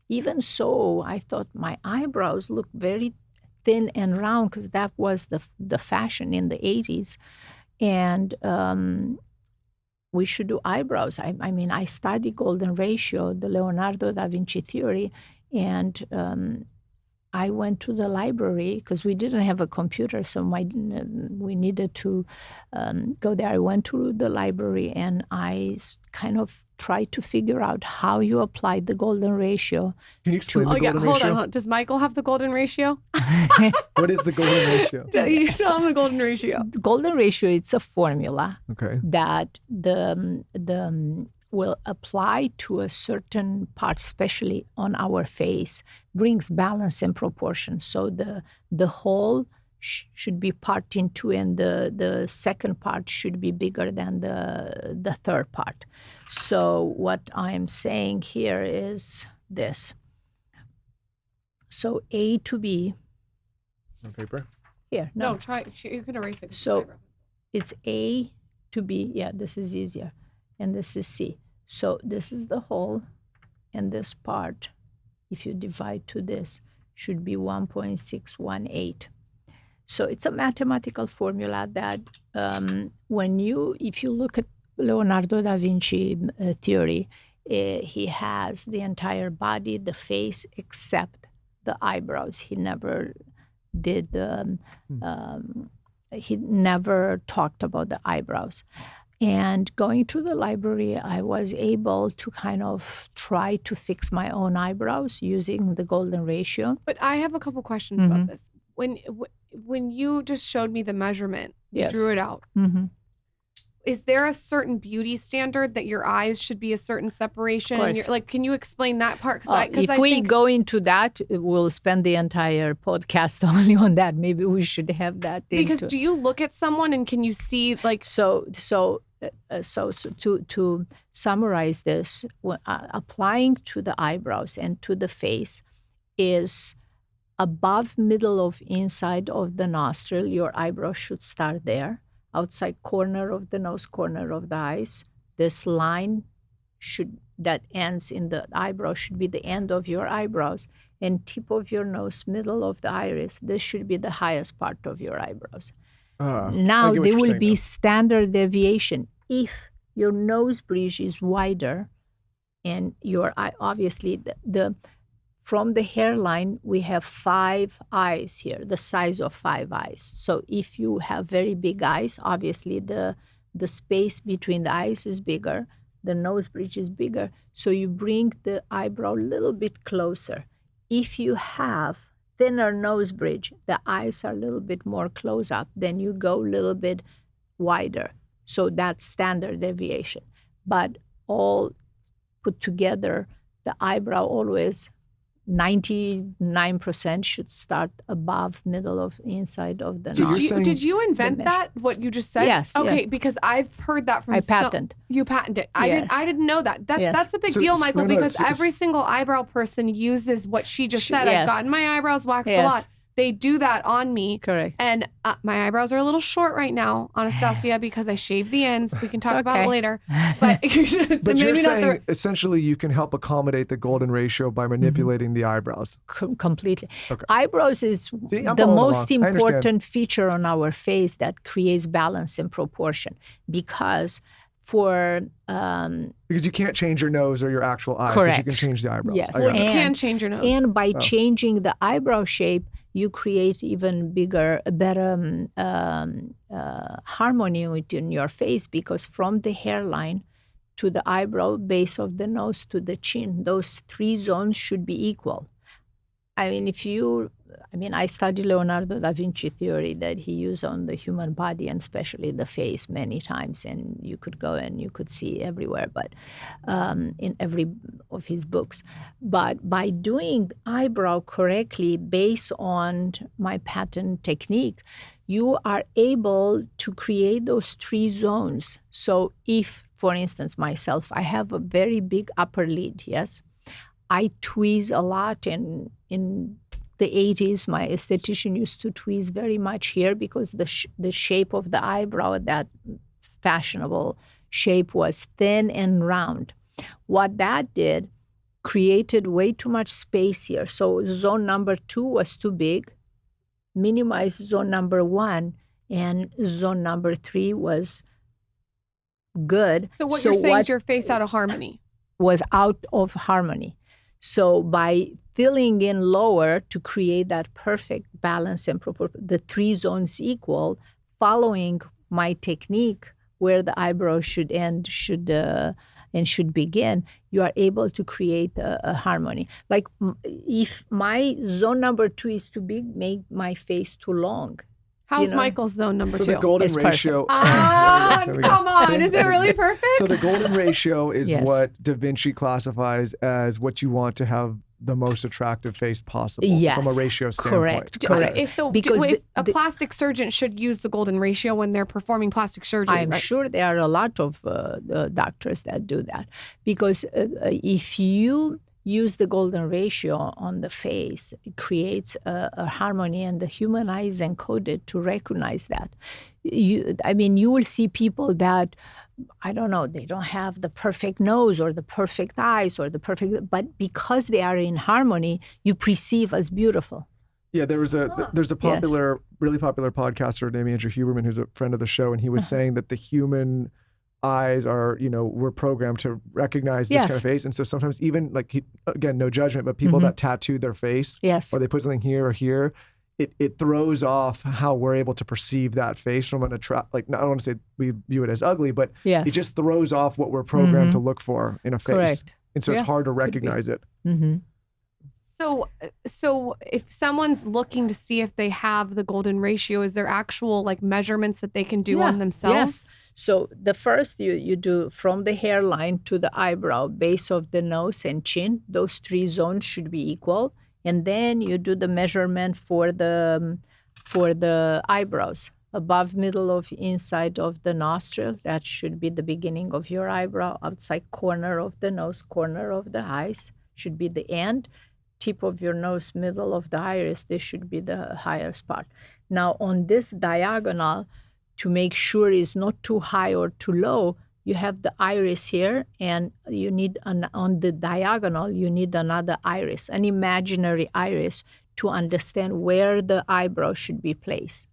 even so, I thought my eyebrows looked very thin and round because that was the fashion in the 80s. And we should do eyebrows. I mean, I studied golden ratio, the Leonardo da Vinci theory, and I went to the library because we didn't have a computer, so we needed to go there. I went to the library and I kind of tried to figure out how you applied the golden ratio. Can you explain the golden ratio? Hold on. Does Michael have the golden ratio? What is the golden ratio? You tell him the golden ratio. The golden ratio, it's a formula Okay. that the will apply to a certain part, especially on our face, brings balance and proportion. So the whole should be part in two, and the second part should be bigger than the third part. So what I'm saying here is this. So A to B. On paper? Here, No, try. You can erase it. So it's A to B. Yeah, this is easier. And this is C. So this is the whole, and this part, if you divide to this, should be 1.618. So it's a mathematical formula that if you look at Leonardo da Vinci theory, he has the entire body, the face, except the eyebrows. He never did, he never talked about the eyebrows. And going to the library, I was able to kind of try to fix my own eyebrows using the golden ratio. But I have a couple questions about this. When you just showed me the measurement, you drew it out. Is there a certain beauty standard that your eyes should be a certain separation? Of course. Can you explain that part? If we go into that, we'll spend the entire podcast only on that. Maybe we should have that. Because do you look at someone and can you see like? So to summarize this, applying to the eyebrows and to the face is above middle of inside of the nostril. Your eyebrow should start there. Outside corner of the nose, corner of the eyes. This line that ends in the eyebrow should be the end of your eyebrows, and tip of your nose, middle of the iris. This should be the highest part of your eyebrows. Now there will be standard deviation. If your nose bridge is wider, and your eye, obviously from the hairline, we have 5 eyes here, the size of 5 eyes. So if you have very big eyes, obviously the space between the eyes is bigger, the nose bridge is bigger. So you bring the eyebrow a little bit closer. If you have thinner nose bridge, the eyes are a little bit more close up, then you go a little bit wider. So that's standard deviation. But all put together, the eyebrow always 99% should start above middle of inside of the nostril. Did you invent that? What you just said? Yes. Okay, yes. Because I've heard that from. I patent. You patent it. Yes. I didn't know that. Yes. That's a big deal, Michael, because it's every single eyebrow person uses what she just said. Yes. I've gotten my eyebrows waxed a Yes. lot. They do that on me. Correct. And my eyebrows are a little short right now, Anastasia, because I shaved the ends. We can talk about it later. But, But you're saying essentially you can help accommodate the golden ratio by manipulating the eyebrows. Completely. Okay. Eyebrows is the most important feature on our face that creates balance and proportion, because because you can't change your nose or your actual eyes, correct. but you can change the eyebrows. Yes. Well, you can change your nose. And by changing the eyebrow shape, you create even better harmony within your face, because from the hairline to the eyebrow, base of the nose to the chin, those 3 zones should be equal. I studied Leonardo da Vinci theory that he used on the human body and especially the face many times, and you could go and you could see everywhere, but in every of his books. But by doing eyebrow correctly based on my patent technique, you are able to create those 3 zones. So if, for instance, myself, I have a very big upper lid, yes? I tweeze a lot, and in the 80s, my esthetician used to tweeze very much here because the shape of the eyebrow, that fashionable shape, was thin and round. What that did, created way too much space here. So zone number 2 was too big, minimize zone number 1, and zone number 3 was good. So what you're saying is your face out of harmony. Was out of harmony. So by filling in lower to create that perfect balance and the 3 zones equal, following my technique where the eyebrow should end, should begin, you are able to create a harmony. Like if my zone number 2 is too big, make my face too long. How's Michael's zone number 2? So the golden ratio. Come on. Is it really perfect? So the golden ratio is what Da Vinci classifies as what you want to have the most attractive face possible from a ratio standpoint. Correct. So because a plastic surgeon should use the golden ratio when they're performing plastic surgery. I'm sure there are a lot of doctors that do that. Because if you use the golden ratio on the face, it creates a harmony, and the human eye is encoded to recognize that. You will see people that, I don't know, they don't have the perfect nose or the perfect eyes or but because they are in harmony, you perceive as beautiful. Yeah, there's a really popular podcaster named Andrew Huberman, who's a friend of the show, and he was saying that the human eyes are, we're programmed to recognize this kind of face. And so sometimes even again, no judgment, but people that tattoo their face or they put something here or here, it throws off how we're able to perceive that face from an I don't want to say we view it as ugly, but it just throws off what we're programmed to look for in a face. Correct. And so it's hard to recognize it. Mm-hmm. So if someone's looking to see if they have the golden ratio, is there actual measurements that they can do on themselves? Yes. So the first you do from the hairline to the eyebrow, base of the nose and chin, those 3 zones should be equal. And then you do the measurement for the eyebrows, above middle of inside of the nostril. That should be the beginning of your eyebrow. Outside corner of the nose, corner of the eyes should be the end. Tip of your nose, middle of the iris, this should be the highest part. Now on this diagonal, to make sure it's not too high or too low, you have the iris here, and you need on the diagonal, you need another iris, an imaginary iris, to understand where the eyebrow should be placed.